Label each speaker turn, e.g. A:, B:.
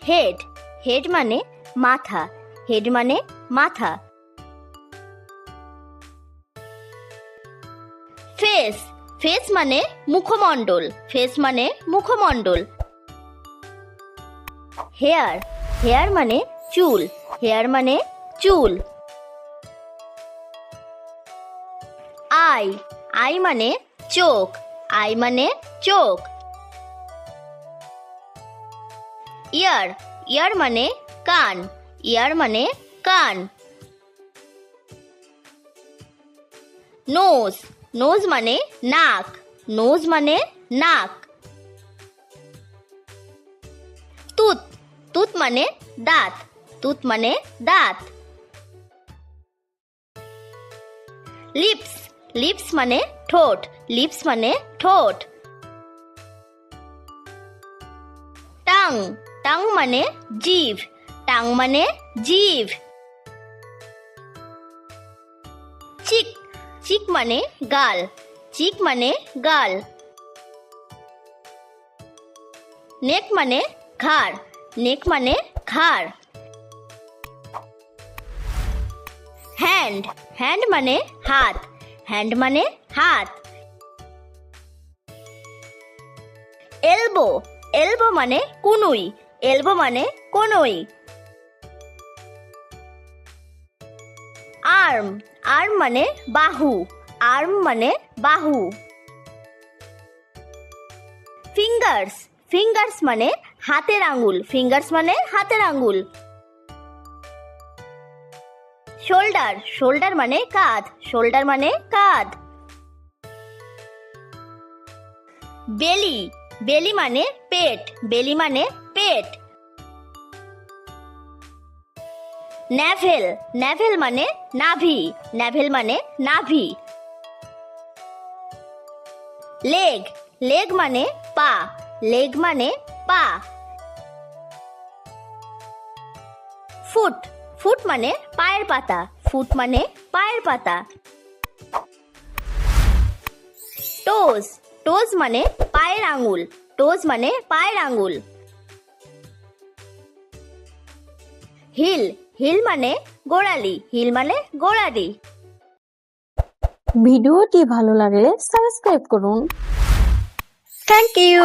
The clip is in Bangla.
A: হেড হেড মানে মাথা, হেড মানে মাথা। ফেস ফেস মানে মুখমণ্ডল, ফেস মানে মুখমণ্ডল। হেয়ার হেয়ার মানে চুল, হেয়ার মানে চুল। আই আই মানে চোখ, আই মানে চোখ। ইয়ার ইয়ার মানে কান, ইয়ার মানে কান। নোজ নোজ মানে নাক, নোজ মানে নাক। তুত তুত মানে দাঁত, তুত মানে দাঁত। লিপস লিপস মানে ঠোঁট, লিপস মানে ঠোঁট। টাং টাং মানে জিভ, টাং মানে জিভ। চিক চিক মানে গাল, চিক মানে গাল। নেক মানে ঘাড়, নেক মানে ঘাড়। হ্যান্ড হ্যান্ড মানে হাত, হ্যান্ড মানে হাত। এলবো এলবো মানে কনুই, এলবো মানে কনুই। আর্ম আর্ম মানে বাহু, আর্ম মানে বাহু। ফিঙ্গার্স ফিঙ্গার্স মানে হাতের আঙ্গুল, ফিঙ্গার্স মানে হাতের আঙ্গুল। শোল্ডার শোল্ডার মানে কাঁধ, শোল্ডার মানে কাঁধ। বেলি বেলি মানে পেট, বেলি মানে পেট। ন্যাভেল ন্যাভেল মানে নাভি, ন্যাভেল মানে নাভি। লেগ লেগ মানে পা, লেগ মানে পা। ফুট ফুট মানে পায়ের পাতা, ফুট মানে পায়ের পাতা। টোজ টোজ মানে পায়ের আঙ্গুল, টোজ মানে পায়ের আঙ্গুল। হিল হিল মানে গোড়ালি, হিল মানে গোড়ালি।
B: ভিডিওটি ভালো লাগলে সাবস্ক্রাইব করুন।
A: Thank you.